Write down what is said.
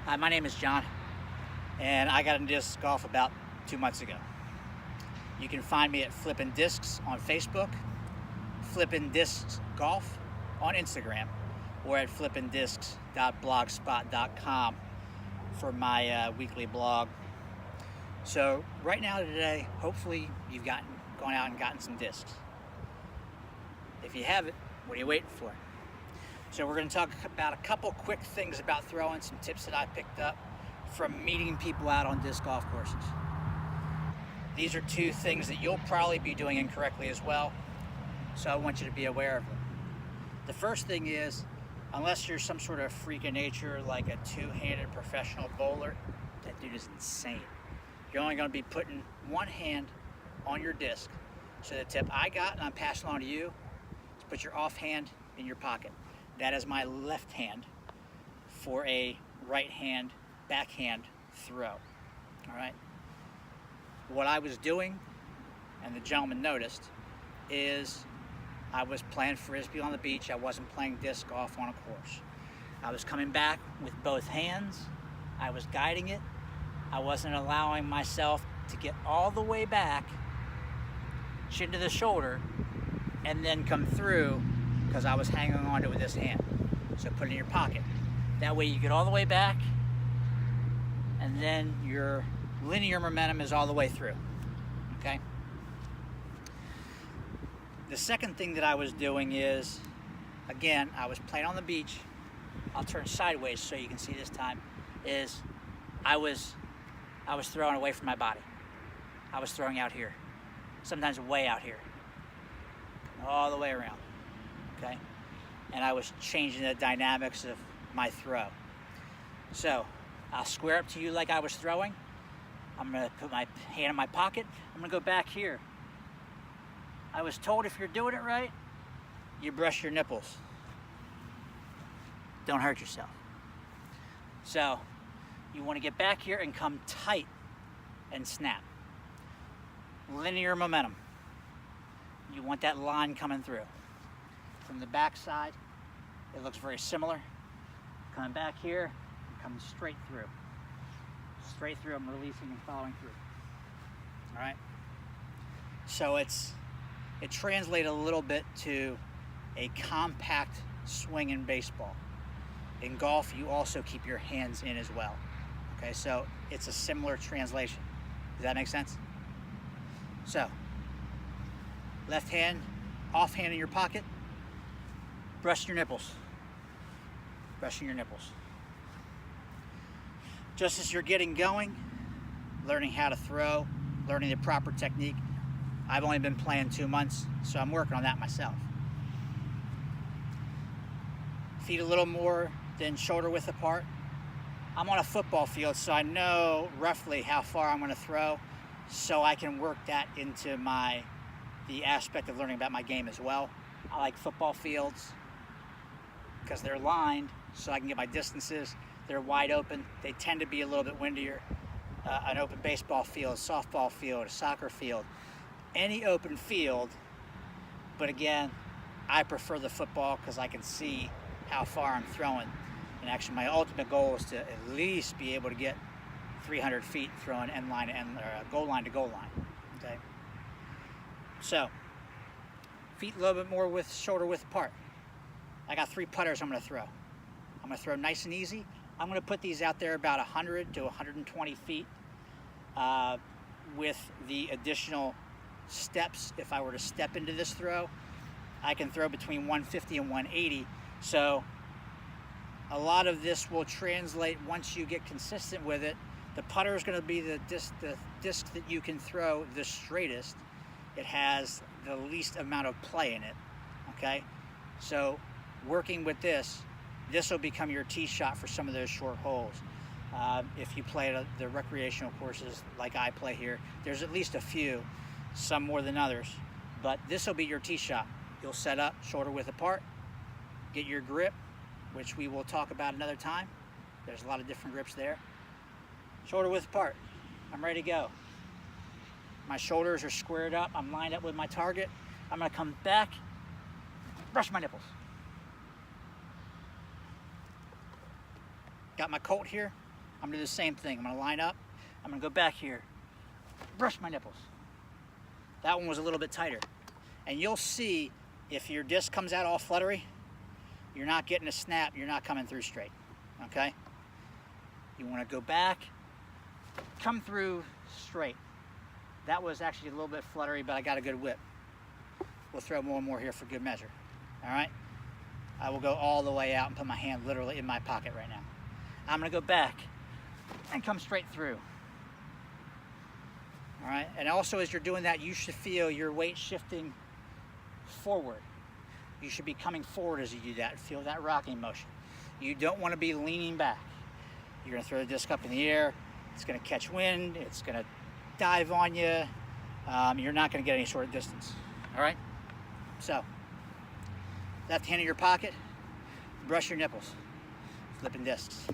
Hi, my name is John, and I got into disc golf about 2 months ago. You can find me at Flippin Discs on Facebook, Flippin Discs Golf on Instagram, or at flippindiscs.blogspot.com for my weekly blog. So right now today, hopefully you've gone out and gotten some discs. If you haven't, what are you waiting for? So we're going to talk about a couple quick things about throwing, some tips that I picked up from meeting people out on disc golf courses. These are two things that you'll probably be doing incorrectly as well, so I want you to be aware of them. The first thing is, unless you're some sort of freak of nature like a two-handed professional bowler, that dude is insane. You're only going to be putting one hand on your disc. So the tip I got, and I'm passing on to you, is put your off hand in your pocket. That is my left hand for a right hand backhand throw. All right. What I was doing, and the gentleman noticed, is I was playing frisbee on the beach. I wasn't playing disc golf on a course. I was coming back with both hands. I was guiding it. I wasn't allowing myself to get all the way back, chin to the shoulder, and then come through, because I was hanging on to it with this hand. So put it in your pocket. That way you get all the way back, and then your linear momentum is all the way through. Okay? The second thing that I was doing is, again, I was playing on the beach. I'll turn sideways so you can see this time. Is I was throwing away from my body. I was throwing out here. Sometimes way out here. All the way around. Okay? And I was changing the dynamics of my throw. So I'll square up to you like I was throwing. I'm going to put my hand in my pocket. I'm going to go back here. I was told if you're doing it right, you brush your nipples. Don't hurt yourself. So you want to get back here and come tight and snap. Linear momentum. You want that line coming through. From the back side, it looks very similar. Coming back here, and coming straight through. Straight through, I'm releasing and following through. All right? So it translates a little bit to a compact swing in baseball. In golf, you also keep your hands in as well. Okay, so it's a similar translation. Does that make sense? So, left hand, off hand in your pocket, brush your nipples. Brushing your nipples. Just as you're getting going, learning how to throw, learning the proper technique. I've only been playing 2 months, so I'm working on that myself. Feet a little more than shoulder width apart. I'm on a football field, so I know roughly how far I'm going to throw, so I can work that into the aspect of learning about my game as well. I like football fields because they're lined, so I can get my distances. They're wide open. They tend to be a little bit windier. An open baseball field, softball field, a soccer field, any open field. But again, I prefer the football because I can see how far I'm throwing. And actually, my ultimate goal is to at least be able to get 300 feet throwing end line to end, or goal line to goal line. Okay. So, feet a little bit more with shoulder width apart. I got 3 putters I'm going to throw. I'm going to throw nice and easy. I'm going to put these out there about 100 to 120 feet with the additional steps. If I were to step into this throw, I can throw between 150 and 180. So a lot of this will translate once you get consistent with it. The putter is going to be the disc that you can throw the straightest. It has the least amount of play in it. Okay? So working with this will become your tee shot for some of those short holes. If you play at the recreational courses like I play here, there's at least a few, some more than others, but this will be your tee shot. You'll set up shoulder width apart, get your grip, which we will talk about another time. There's a lot of different grips there. Shoulder width apart. I'm ready to go. My shoulders are squared up. I'm lined up with my target. I'm going to come back, brush my nipples. Got my Colt here. I'm gonna do the same thing. I'm gonna line up, I'm gonna go back here, brush my nipples. That one was a little bit tighter. And you'll see if your disc comes out all fluttery, you're not getting a snap, you're not coming through straight, okay? You wanna go back, come through straight. That was actually a little bit fluttery, but I got a good whip. We'll throw more and more here for good measure, all right? I will go all the way out and put my hand literally in my pocket right now. I'm gonna go back and come straight through. All right, and also as you're doing that, you should feel your weight shifting forward. You should be coming forward as you do that. Feel that rocking motion. You don't want to be leaning back. You're gonna throw the disc up in the air. It's gonna catch wind. It's gonna dive on you. You're not gonna get any sort of distance. All right, so left hand in your pocket, brush your nipples, flipping discs.